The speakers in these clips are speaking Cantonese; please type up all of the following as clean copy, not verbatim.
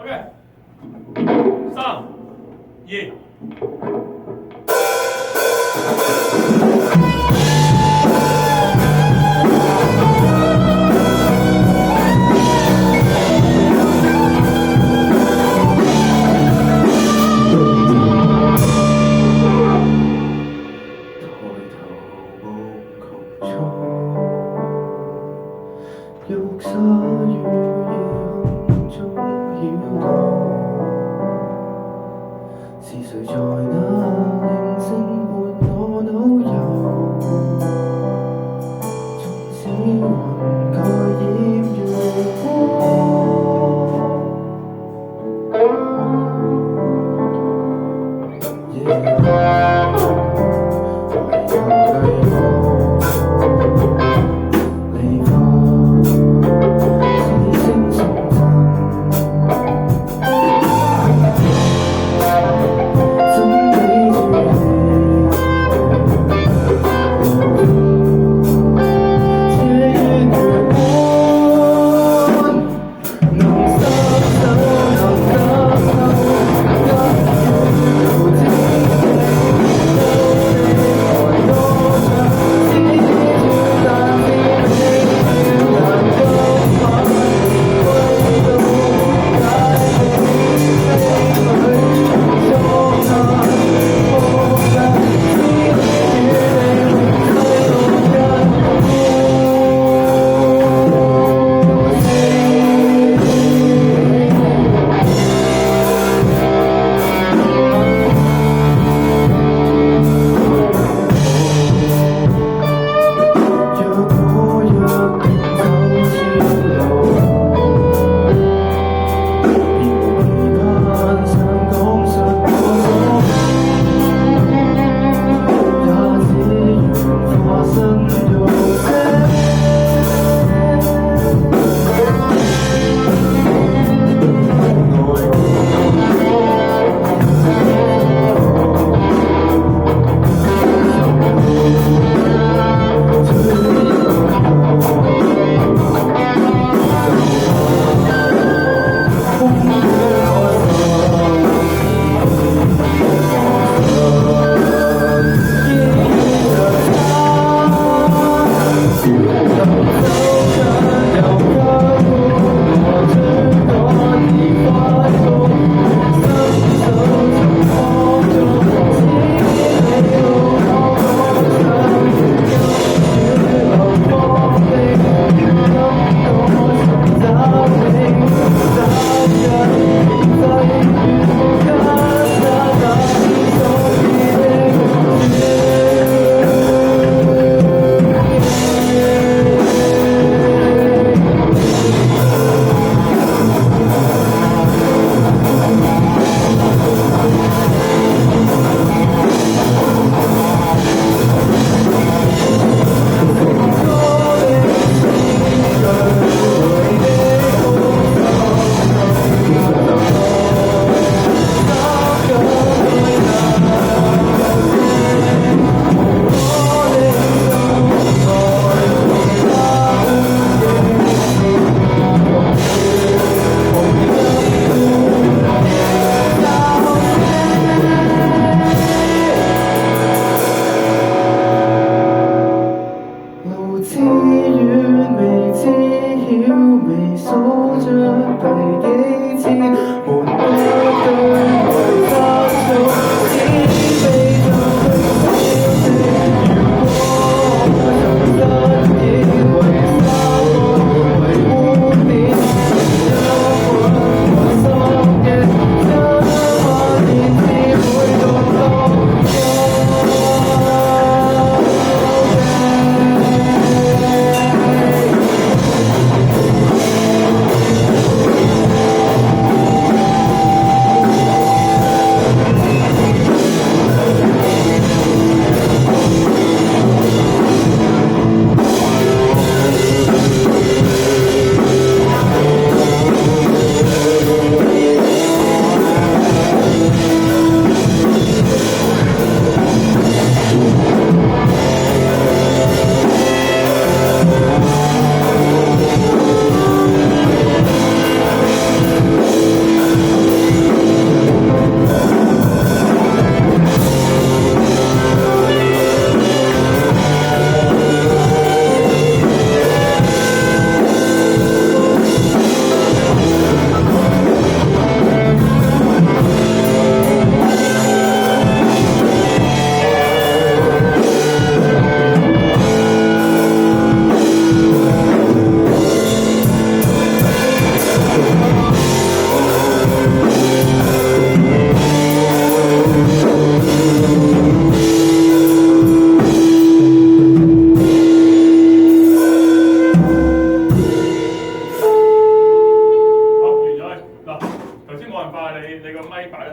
OK，三、二。玉沙與夜空中擾動，是誰在那鈴聲伴我腦遊？縱使雲蓋掩月光，夜空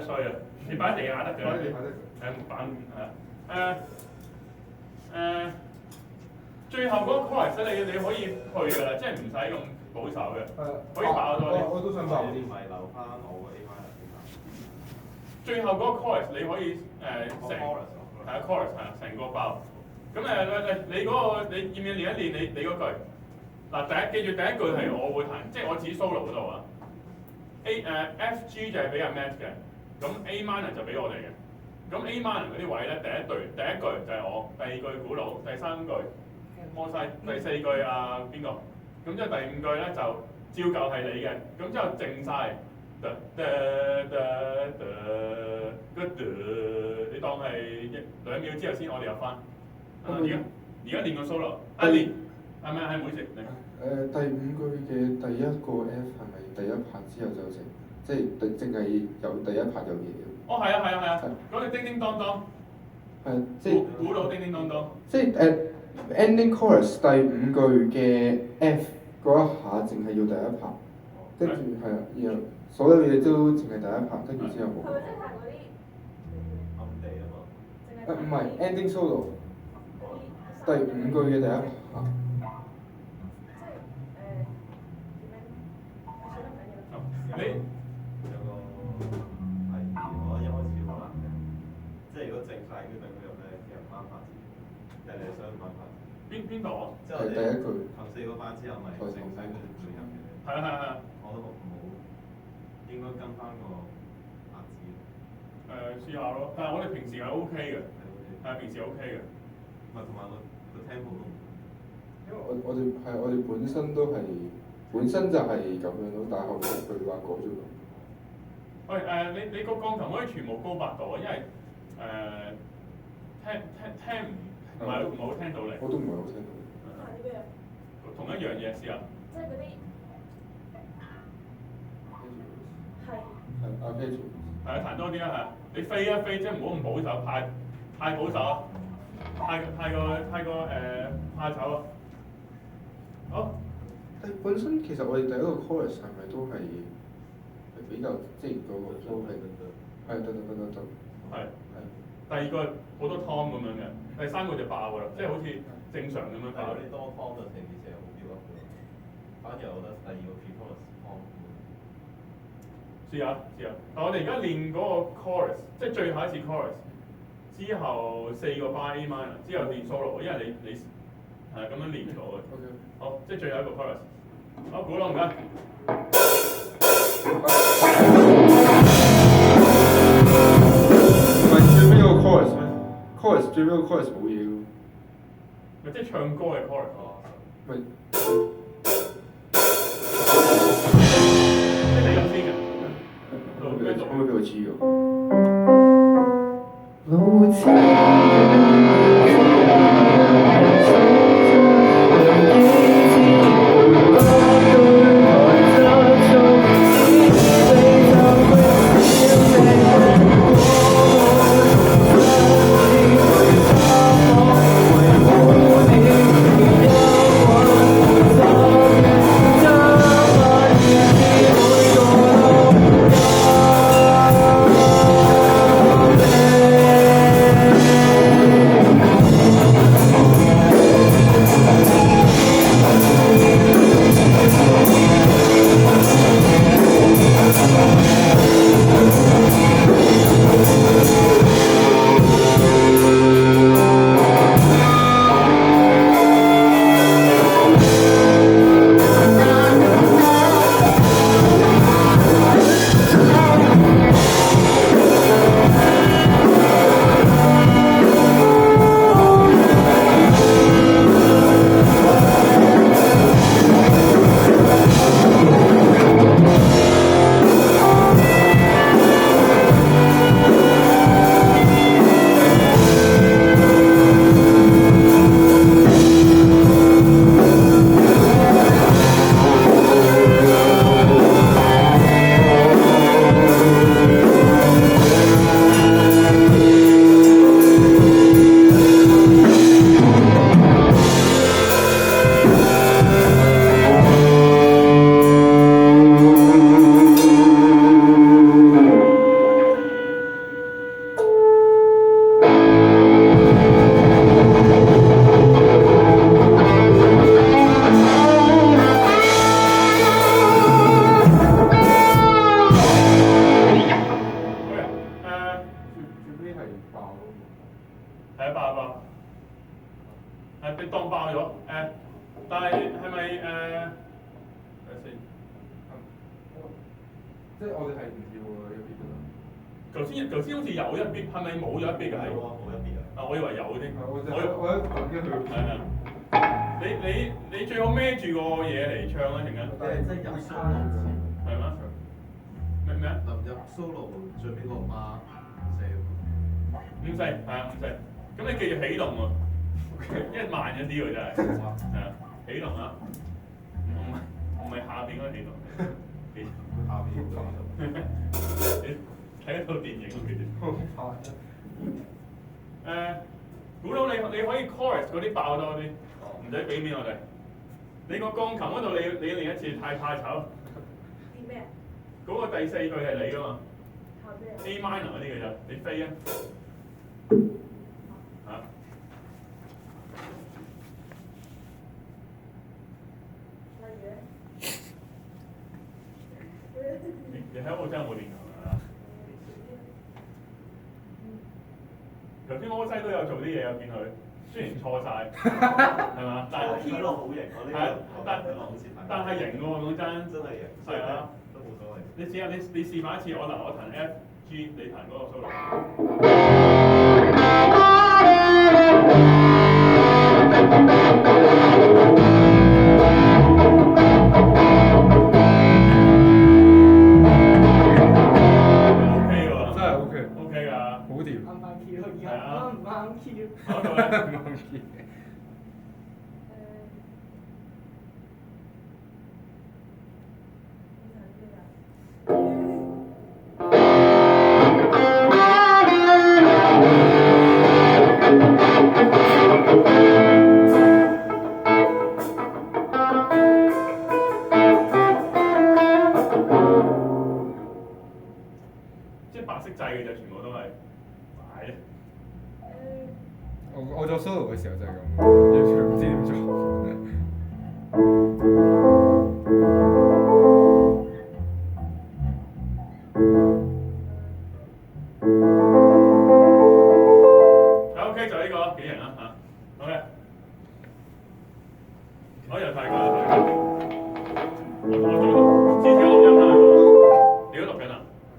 真係衰啊！你擺地下得㗎，擺地下得係木板係最後嗰個 chorus 你可以去㗎啦，即係唔使咁保守嘅，可以爆多啲。我都想爆啲，唔係留翻我個 A minor 先啦。最後嗰個 chorus 你可以成係啊 chorus 係啊成個爆。咁你嗰個你要唔要練一練你嗰句？嗱記住第一句係我會彈，即係我自己 solo 嗰度啊。F G 就係俾阿 Matt 嘅，咁 A minor 就俾我哋嘅。咁 A minor 嗰啲位咧，第一句就係我，第二句古老，第三句摩西，第四句邊個？咁之後第五句咧就照舊係你嘅，咁之後靜晒，你當係2秒之後先我哋入翻。而家練個 solo，練係咪係每時？第五句嘅第一個 F 係咪第一拍之後就成？即係淨係有第一拍有嘢嘅。哦，係啊，嗰個叮叮當當。係即係古老叮叮當當。即係ending chorus 第五句嘅 F 嗰一下淨係要第一拍，跟住係啊，然後所有嘢都淨係第一拍，跟住之後冇。係咪即係嗰啲暗地啊嘛。唔係 ending solo，第五句嘅第一拍。你有個係我一開始好難嘅，即係如果靜晒跟住佢入咧，其實唔啱拍子，人哋想唔啱拍子。邊度啊？即係我哋第一句頭4個班之後咪靜晒跟住配合嘅。係啊，我都冇應該跟翻個拍子。試下咯，但係我哋平時係 OK 嘅，係平時 OK 嘅。唔係同埋個 tempo 都唔同。因為我哋本身就係咁樣咯，但係後來佢話改咗咁。喂你個鋼琴可以全部高8度啊，因為聽唔係好聽到你。我都唔係好聽到。係咩啊？同一樣嘢試下。即係嗰啲係係阿 K 做。係啊，彈多啲啦係。你飛一飛，即係唔好咁保守，太保守啊！太過怕醜啊！好。本身其實我哋第一個 chorus 係咪都係比較即係嗰個都係得。係。第二個好多 tom 咁樣嘅，第三個就爆㗎啦，即係好似正常咁樣爆。係嗰啲多 tom 就成件事係好 build up 嘅，反而我覺得第二個 pre-chorus tom。試下。嗱，我哋而家練嗰個 chorus， 即係最後一次 chorus， 之後4個 bar A minor， 之後練 solo， 因為你係咁樣練唔到嘅。好，即係最後一個 chorus。好，鼓浪唔該。唔係最尾個 chorus 咩？chorus 最尾個 chorus 冇嘢㗎。咪即係唱歌嘅 chorus。咪即係你咁先嘅。可唔可以俾我知㗎？即係我哋係唔要喎一邊㗎啦。頭先好似有一邊，係咪冇咗一邊㗎？係冇一邊啊！啊，我以為有添。我一等緊佢。係啊。你最好孭住個嘢嚟唱啦，陣間。即係入 solo 係咩？咩啊？入 solo 最尾個巴五四係啊，五四。咁你記住起動喎，因為慢咗啲喎真係。係啊，起動啊！唔係下邊嗰個起動。下邊嗰度。你睇一套電影其實。好估到你可以 chorus 嗰啲爆多啲，唔使俾面我哋。你個鋼琴嗰度你練一次太怕醜。啲咩？嗰個第四句係你㗎嘛考咩啊？ ？A minor 嗰啲嘅啫，你飛啊！嚇！例如咧？你喺澳洲有冇練琴啊？頭先摩西都有做啲嘢，我見佢雖然錯晒，係嘛？但係睇落好型喎，呢個睇落好似但係型喎，講真。真係型，係啊，都冇所謂。你試下你示範一次，我彈 F G， 你彈嗰個 solo。真係 OK。OK 㗎。好掂。啱啱 key 咯，而係啊家啱唔啱 key？嗰度咧。唔啱 key。即係白色掣嘅啫，全部都係。係。我做 solo 嘅時候就係咁，完全唔知點做。OK 就呢個幾型啦嚇。OK。我又睇過。我之前錄音啦，你都錄緊啊？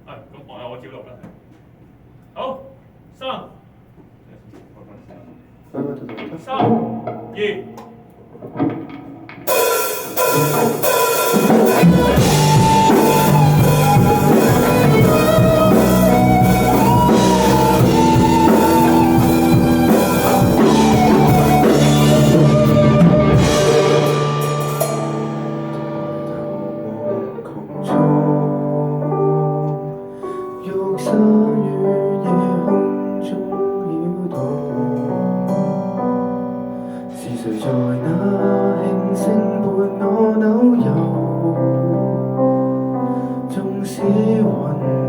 係咁我照錄啦。好，3、2。玉沙於夜空中繞蕩，是誰在那輕聲伴我扭遊？縱使雲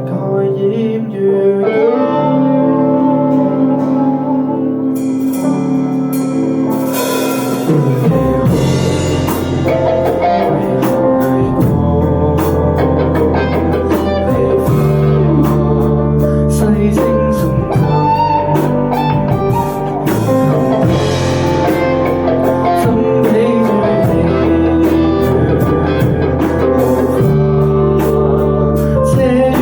蓋掩月這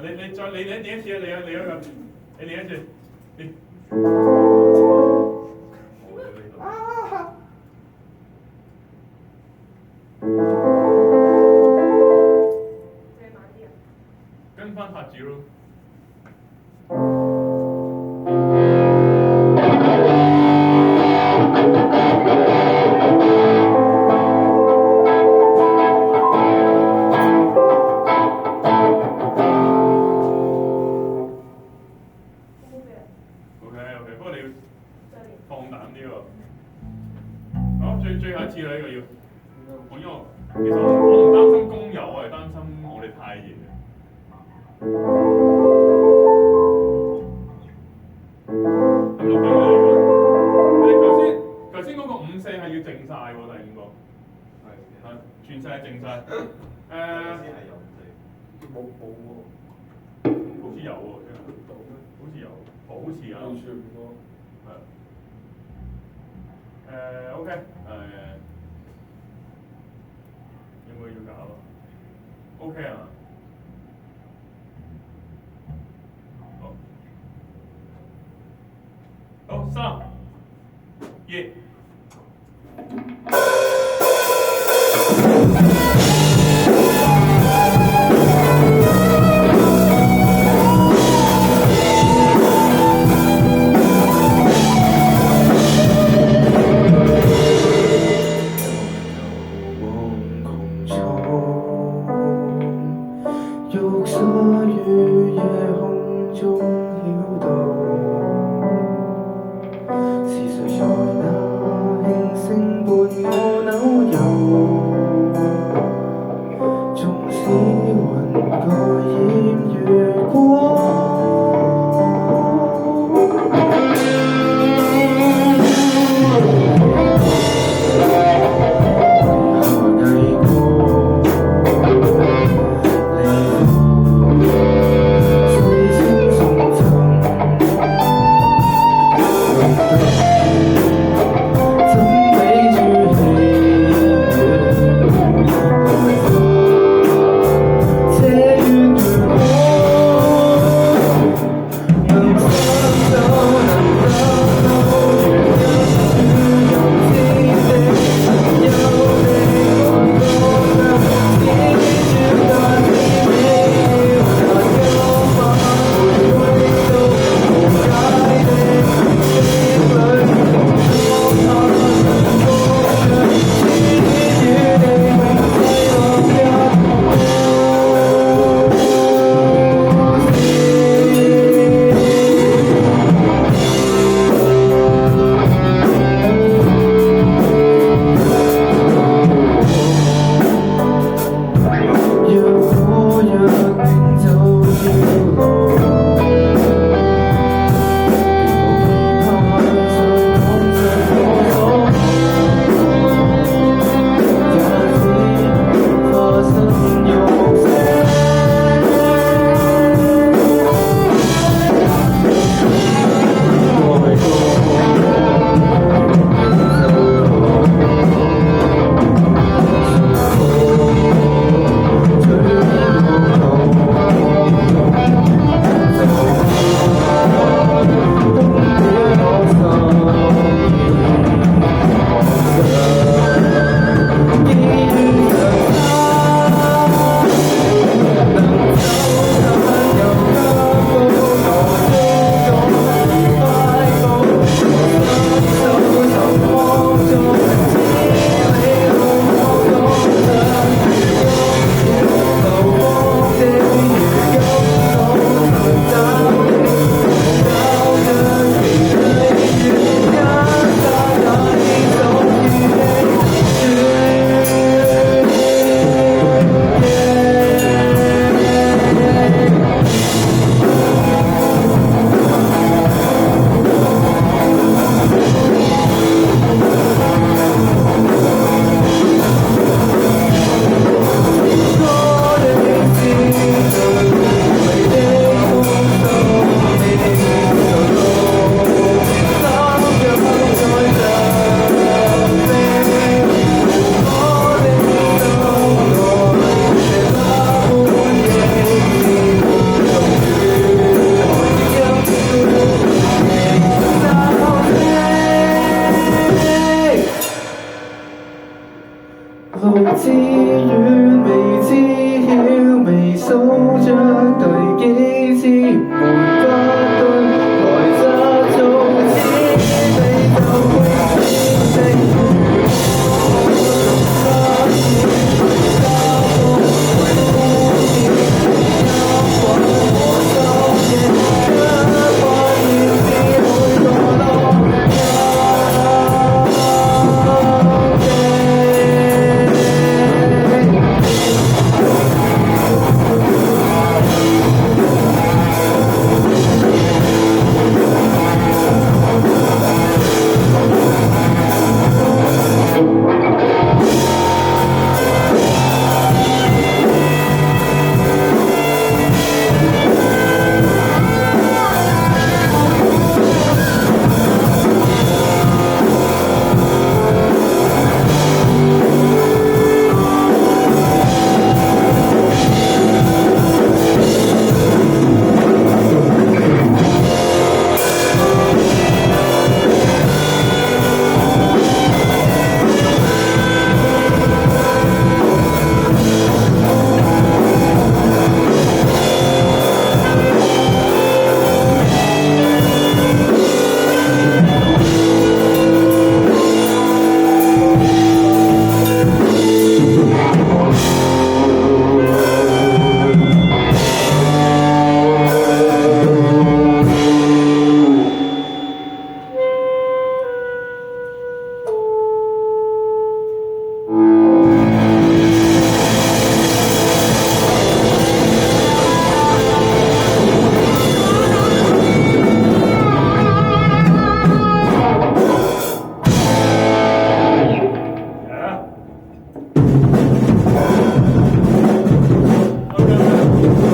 你練一次啊！你嗰個，你練一次，你。再慢啲啊！跟翻拍子咯。OK，不過你要放膽啲喎。好，最後一次啦，呢個要。因為其實我唔擔心工友，我係擔心我哋太熱。係錄緊嚟㗎。你頭先嗰個5-4係要靜晒喎，第5個。係。全世係靜晒。先係有4。冇喎。好似有喎，真係。好似有，好似啊。完全唔多。係。OK，有冇要搞啊 ？OK 啊。好，3、2。